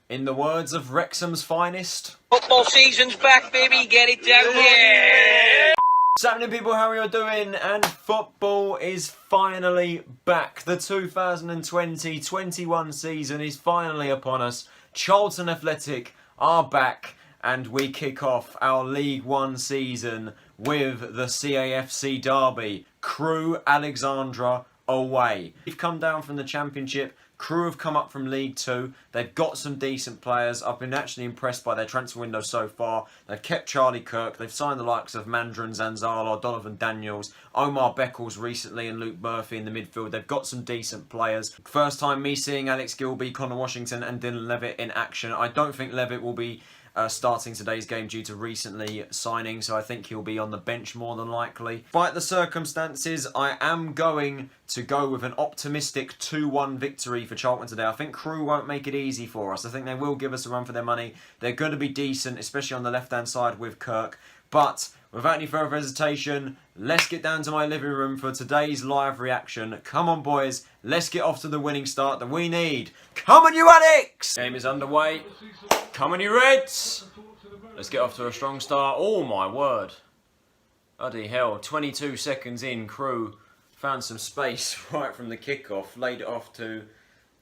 In the words of Wrexham's finest, football season's back, baby. Get it down, yeah! What's happening, people? How are you doing? And football is finally back. The 2020-21 season is finally upon us. Charlton Athletic are back, and we kick off our League One season with the CAFC derby. Crewe Alexandra away. We've come down from the Championship. Crewe have come up from League Two. They've got some decent players. I've been actually impressed by their transfer window so far. They've kept Charlie Kirk. They've signed the likes of Mandron Zanzala, Donovan Daniels, Omar Beckles recently, and Luke Murphy in the midfield. They've got some decent players. First time me seeing Alex Gilbey, Conor Washington and Dylan Levitt in action. I don't think Levitt will be starting today's game due to recently signing, so I think he'll be on the bench more than likely. Despite the circumstances, I am going to go with an optimistic 2-1 victory for Charlton today. I think Crewe won't make it easy for us. I think they will give us a run for their money. They're going to be decent, especially on the left-hand side with Kirk. But without any further hesitation, let's get down to my living room for today's live reaction. Come on, boys. Let's get off to the winning start that we need. Come on, you Alex! Game is underway. Come on, you Reds! Let's get off to a strong start. Oh, my word. Bloody hell. 22 seconds in, Crewe found some space right from the kickoff. Laid it off to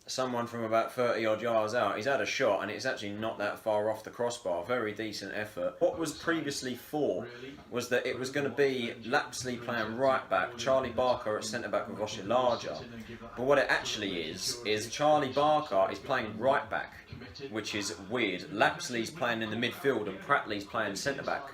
someone from about 30 odd yards out. He's had a shot and it's actually not that far off the crossbar. Very decent effort. What was previously for was that it was going to be Lapslie playing right back, Charlie Barker at centre back with Oshilaja. But what it actually is Charlie Barker is playing right back, which is weird. Lapslie's playing in the midfield and Pratley's playing centre back,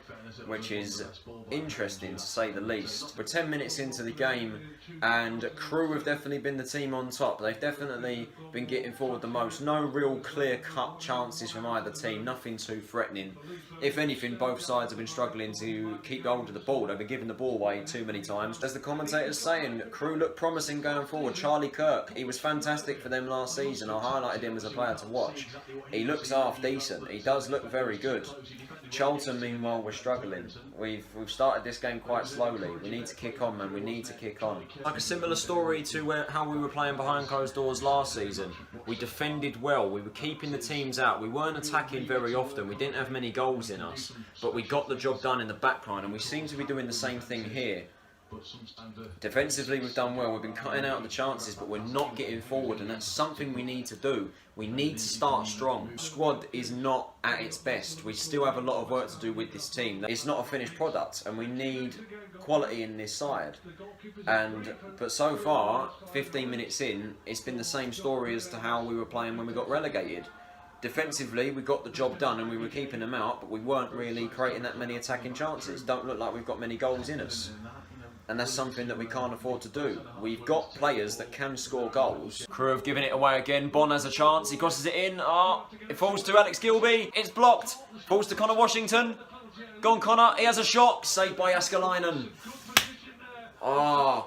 which is interesting to say the least. We're 10 minutes into the game and Crewe have definitely been the team on top. They've definitely been getting forward the most. No real clear-cut chances from either team. Nothing too threatening. If anything, both sides have been struggling to keep hold of the ball. They've been giving the ball away too many times. As the commentator's saying, Crewe look promising going forward. Charlie Kirk, he was fantastic for them last season. I highlighted him as a player to watch. He looks half decent. He does look very good. Charlton, meanwhile, we're struggling. We've started this game quite slowly. We need to kick on, man. We need to kick on. Like a similar story to how we were playing behind closed doors last season. We defended well. We were keeping the teams out. We weren't attacking very often. We didn't have many goals in us. But we got the job done in the back line. And we seem to be doing the same thing here. Defensively, we've done well. We've been cutting out the chances, but we're not getting forward, and that's something we need to do. We need to start strong. The squad is not at its best. We still have a lot of work to do with this team. It's not a finished product, and we need quality in this side. But so far, 15 minutes in, it's been the same story as to how we were playing when we got relegated. Defensively, we got the job done and we were keeping them out, but we weren't really creating that many attacking chances. Don't look like we've got many goals in us. And that's something that we can't afford to do. We've got players that can score goals. Crewe have given it away again. Bonne has a chance. He crosses it in. It falls to Alex Gilbey. It's blocked. Falls to Conor Washington. Go on, Conor. He has a shot. Saved by Jääskeläinen.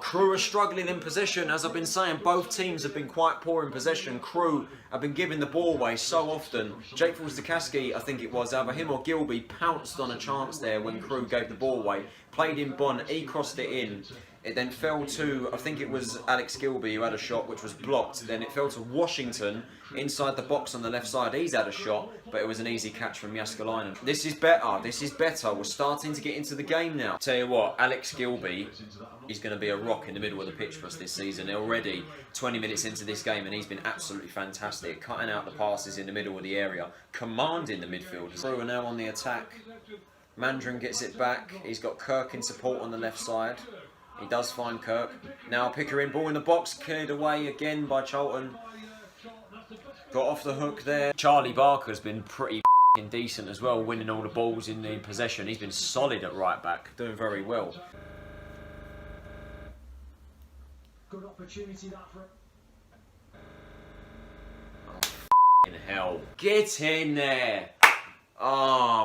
Crewe are struggling in possession. As I've been saying, both teams have been quite poor in possession. Crewe have been giving the ball away so often. Forster-Caskey, I think it was, either him or Gilbey, pounced on a chance there when Crewe gave the ball away. Played in Bonne, he crossed it in. It then fell to, I think it was Alex Gilbey who had a shot which was blocked. Then it fell to Washington inside the box on the left side. He's had a shot, but it was an easy catch from Jääskeläinen. This is better. This is better. We're starting to get into the game now. Tell you what, Alex Gilbey is going to be a rock in the middle of the pitch for us this season. Already 20 minutes into this game and he's been absolutely fantastic. Cutting out the passes in the middle of the area. Commanding the midfield. Crewe are now on the attack. Mandron gets it back. He's got Kirk in support on the left side. He does find Kirk. Now Pickering, ball in the box, cleared away again by Charlton. Got off the hook there. Charlie Barker's been pretty decent as well, winning all the balls in the possession. He's been solid at right back, doing very well. Good opportunity that for hell. Get in there!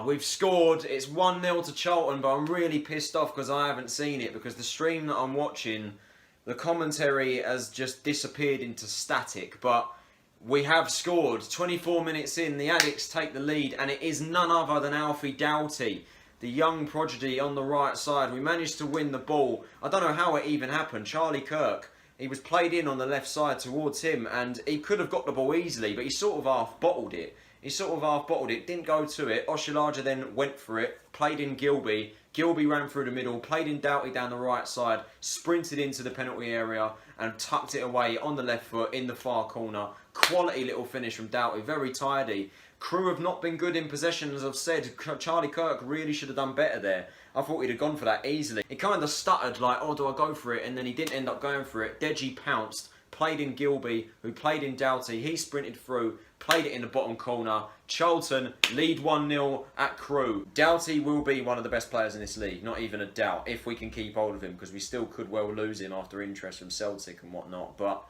We've scored. It's 1-0 to Charlton, but I'm really pissed off because I haven't seen it, because the stream that I'm watching, the commentary has just disappeared into static, but we have scored. 24 minutes in, the Addicts take the lead, and it is none other than Alfie Doughty, the young prodigy on the right side. We managed to win the ball. I don't know how it even happened. Charlie Kirk, he was played in on the left side towards him, and he could have got the ball easily, but he sort of half bottled it. He sort of half-bottled it, didn't go to it. Oshilaja then went for it, played in Gilbey. Gilbey ran through the middle, played in Doughty down the right side, sprinted into the penalty area and tucked it away on the left foot in the far corner. Quality little finish from Doughty, very tidy. Crewe have not been good in possession, as I've said. Charlie Kirk really should have done better there. I thought he'd have gone for that easily. He kind of stuttered like, oh, do I go for it? And then he didn't end up going for it. Deji pounced, played in Gilbey, who played in Doughty. He sprinted through, played it in the bottom corner. Charlton lead 1-0 at Crewe. Doughty will be one of the best players in this league, not even a doubt, if we can keep hold of him, because we still could well lose him after interest from Celtic and whatnot. But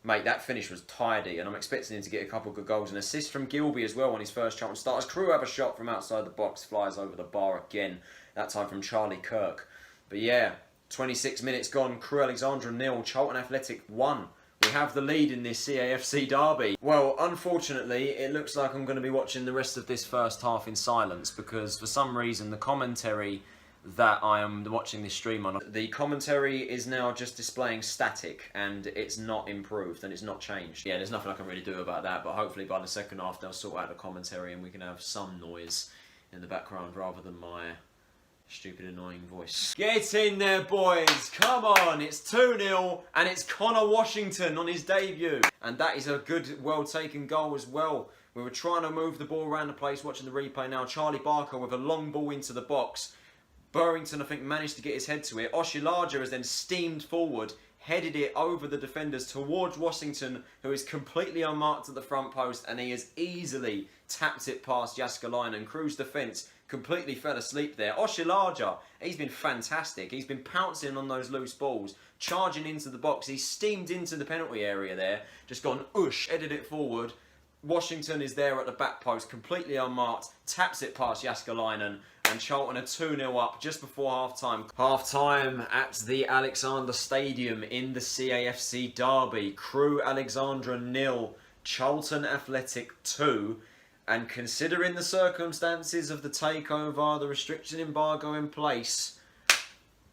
mate, that finish was tidy, and I'm expecting him to get a couple of good goals. An assist from Gilbey as well on his first Charlton start. As Crewe have a shot from outside the box, flies over the bar again. That time from Charlie Kirk. But yeah, 26 minutes gone. Crewe Alexandra 0, Charlton Athletic 1. We have the lead in this CAFC derby. Well, unfortunately, it looks like I'm going to be watching the rest of this first half in silence, because for some reason the commentary that I am watching this stream on, the commentary is now just displaying static, and it's not improved and it's not changed. Yeah, there's nothing I can really do about that, but hopefully by the second half they'll sort out the commentary and we can have some noise in the background rather than my stupid annoying voice. Get in there, boys, come on. It's 2-0 and it's Conor Washington on his debut, and that is a good, well taken goal as well. We were trying to move the ball around the place, watching the replay now. Charlie Barker with a long ball into the box. Purrington, I think, managed to get his head to it. Oshilaja has then steamed forward, headed it over the defenders towards Washington, who is completely unmarked at the front post, and he has easily tapped it past Jääskeläinen. Crewe's defence completely fell asleep there. Oshilaja, he's been fantastic. He's been pouncing on those loose balls, charging into the box. He's steamed into the penalty area there, just gone oosh, headed it forward. Washington is there at the back post, completely unmarked, taps it past Jääskeläinen, and Charlton are 2-0 up just before half-time. Half-time at the Alexander Stadium in the CAFC derby. Crewe Alexandra 0, Charlton Athletic 2. And considering the circumstances of the takeover, the restriction embargo in place,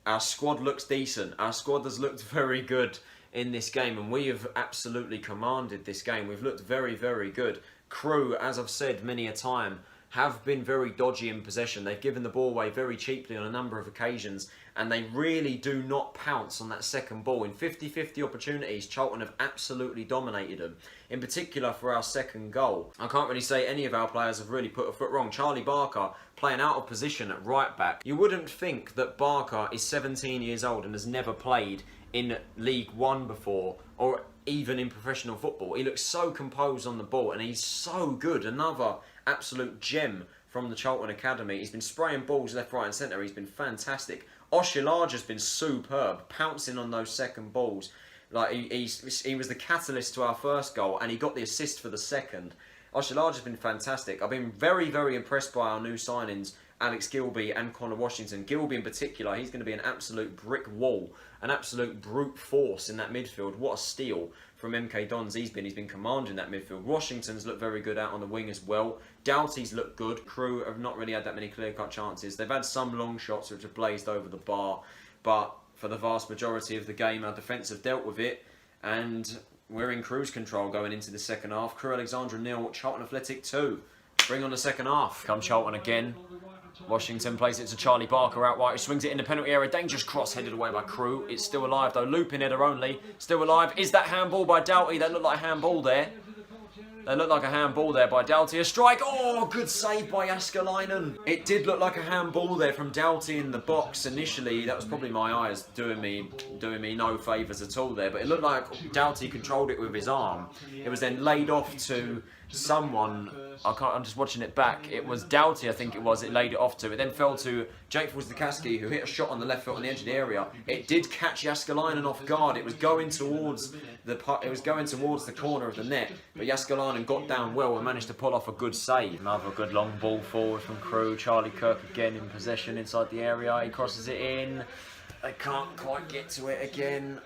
our squad looks decent. Our squad has looked very good in this game, and we have absolutely commanded this game. We've looked very, very good. Crewe, as I've said many a time, have been very dodgy in possession. They've given the ball away very cheaply on a number of occasions, and they really do not pounce on that second ball. In 50-50 opportunities, Charlton have absolutely dominated them. In particular for our second goal, I can't really say any of our players have really put a foot wrong. Charlie Barker playing out of position at right back. You wouldn't think that Barker is 17 years old and has never played in League One before, or even in professional football. He looks so composed on the ball, and he's so good. Another absolute gem from the Charlton Academy. He's been spraying balls left, right and centre. He's been fantastic. Oshilaja's been superb, pouncing on those second balls. Like he was the catalyst to our first goal, and he got the assist for the second. Oshilaja's been fantastic. I've been very, very impressed by our new signings, Alex Gilbey and Conor Washington. Gilbey in particular, he's going to be an absolute brick wall, an absolute brute force in that midfield. What a steal from MK Dons he's been commanding that midfield. Washington's looked very good out on the wing as well. Doughty's looked good. Crewe have not really had that many clear-cut chances. They've had some long shots which have blazed over the bar, but for the vast majority of the game, our defence have dealt with it, and we're in cruise control going into the second half. Crewe Alexandra 0, Charlton Athletic 2. Bring on the second half. Come Charlton again. Washington plays it to Charlie Barker out wide, who swings it in the penalty area. Dangerous cross headed away by Crewe. It's still alive though. Looping header only. Still alive. Is that handball by Doughty? That looked like a handball there. They looked like a handball there by Doughty. A strike. Oh, good save by Jääskeläinen. It did look like a handball there from Doughty in the box initially. That was probably my eyes doing me no favours at all there. But it looked like Doughty controlled it with his arm. It was then laid off to someone. I'm just watching it back. It was Doughty, I think it was. It laid it off to. It then fell to Forster-Caskey, who hit a shot on the left foot on the edge of the area. It did catch Jääskeläinen off guard. It was going towards the corner of the net, but Jääskeläinen got down well and managed to pull off a good save. Another good long ball forward from Crewe. Charlie Kirk again in possession inside the area. He crosses it in. They can't quite get to it again.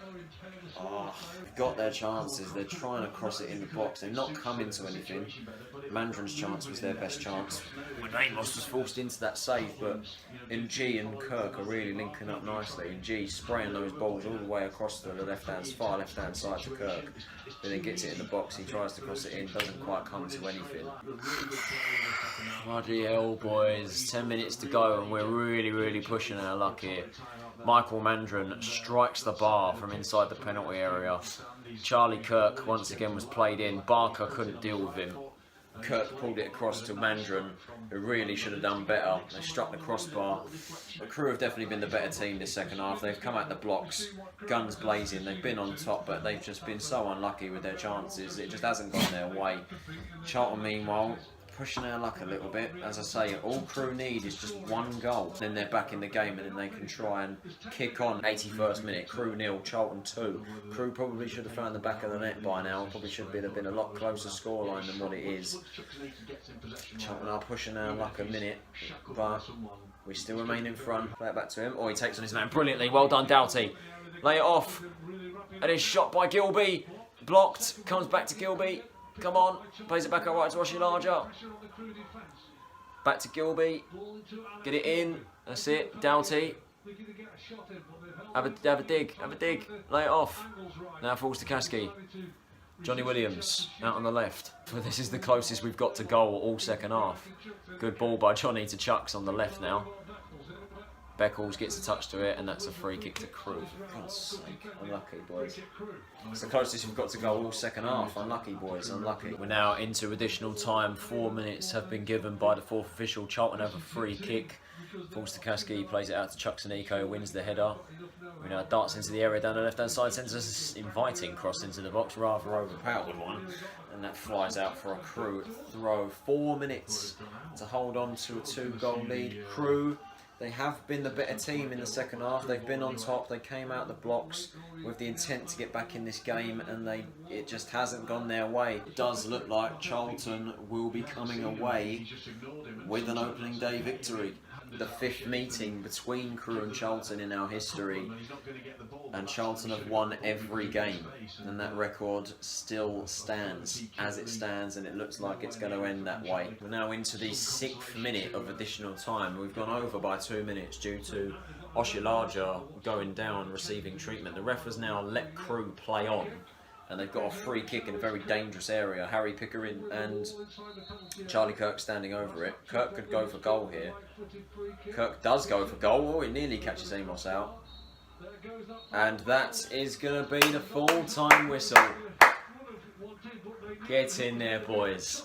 Oh, they've got their chances. They're trying to cross it in the box. They're not coming to anything. Mandron's chance was their best chance when Amos was forced into that save, but Ng and Kirk are really linking up nicely. Ng spraying those balls all the way across to the far left-hand side to Kirk, but then gets it in the box. He tries to cross it in, doesn't quite come to anything. Bloody hell, boys. 10 minutes to go and we're really pushing our luck here. Michael Mandron strikes the bar from inside the penalty area. Charlie Kirk once again was played in. Barker couldn't deal with him. Kirk pulled it across to Mandron, who really should have done better. They struck the crossbar. The Crewe have definitely been the better team this second half. They've come out the blocks, guns blazing. They've been on top, but they've just been so unlucky with their chances. It just hasn't gone their way. Charlton, meanwhile, pushing our luck a little bit. As I say, all Crewe need is just one goal. Then they're back in the game and then they can try and kick on. 81st minute, Crewe 0, Charlton 2. Crewe probably should have found the back of the net by now. Probably should have been a lot closer scoreline than what it is. Charlton are pushing our luck a minute, but we still remain in front. Play it back to him. Oh, he takes on his man brilliantly. Well done, Doughty. Lay it off. And it's shot by Gilbey. Blocked. Comes back to Gilbey. Come on, plays it back out right to Oshilaja. Back to Gilbey. Get it in. That's it. Doughty. Have a dig. Lay it off. Now Forster-Caskey. Jonny Williams out on the left. But this is the closest we've got to goal all second half. Good ball by Jonny to Chuks on the left now. Beckles gets a touch to it, and that's a free kick to Crewe. For God's sake, unlucky, boys. It's the closest we've got to go all second half. Unlucky, boys, unlucky. We're now into additional time. 4 minutes have been given by the fourth official. Charlton have a free kick. Forster-Caskey plays it out to Chuks Aneke, who wins the header. We now darts into the area down the left-hand side, sends us an inviting cross into the box, rather overpowered one. And that flies out for a Crewe throw. 4 minutes to hold on to a 2-goal lead. Crewe, they have been the better team in the second half. They've been on top. They came out the blocks with the intent to get back in this game, and it just hasn't gone their way. It does look like Charlton will be coming away with an opening day victory. The 5th meeting between Crewe and Charlton in our history, and Charlton have won every game, and that record still stands as it stands, and it looks like it's going to end that way. We're now into the 6th minute of additional time. We've gone over by 2 minutes due to Oshilaja going down, receiving treatment. The ref has now let Crewe play on, and they've got a free kick in a very dangerous area. Harry Pickering and Charlie Kirk standing over it. Kirk could go for goal here. Kirk does go for goal. Oh, he nearly catches Amos out. And that is going to be the full-time whistle. Get in there, boys.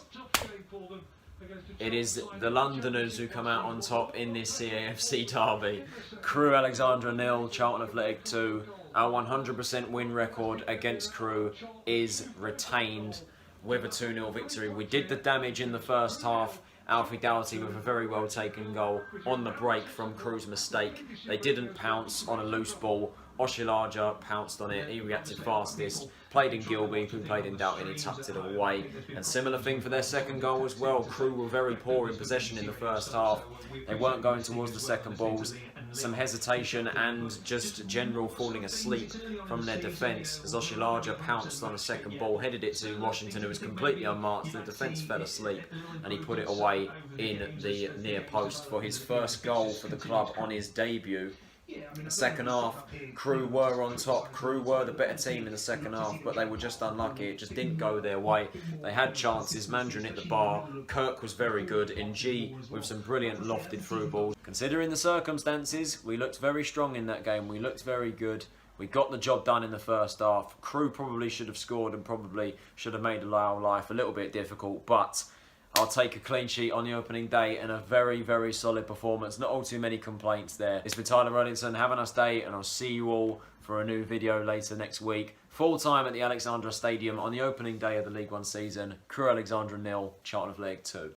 It is the Londoners who come out on top in this CAFC derby. Crewe Alexandra 0, Charlton Athletic 2. Our 100% win record against Crewe is retained with a 2-0 victory. We did the damage in the first half. Alfie Doughty with a very well taken goal on the break from Crewe's mistake. They didn't pounce on a loose ball. Oshilaja pounced on it. He reacted fastest. Played in Gilbey, who played in Doughty, and he tucked it away. And similar thing for their second goal as well. Crewe were very poor in possession in the first half. They weren't going towards the second balls. Some hesitation and just general falling asleep from their defence as Oshilaja pounced on a second ball, headed it to Washington, who was completely unmarked. The defence fell asleep and he put it away in the near post for his first goal for the club on his debut. In the second half, Crewe were on top. Crewe were the better team in the second half, but they were just unlucky. It just didn't go their way. They had chances. Mandron hit the bar. Kirk was very good. Ng with some brilliant lofted through balls. Considering the circumstances, we looked very strong in that game. We looked very good. We got the job done in the first half. Crewe probably should have scored and probably should have made our life a little bit difficult, but I'll take a clean sheet on the opening day and a very, very solid performance. Not all too many complaints there. It's been Tyler Rollington. Have a nice day, and I'll see you all for a new video later next week. Full time at the Alexandra Stadium on the opening day of the League One season. Crewe Alexandra 0, Charlton Athletic 2.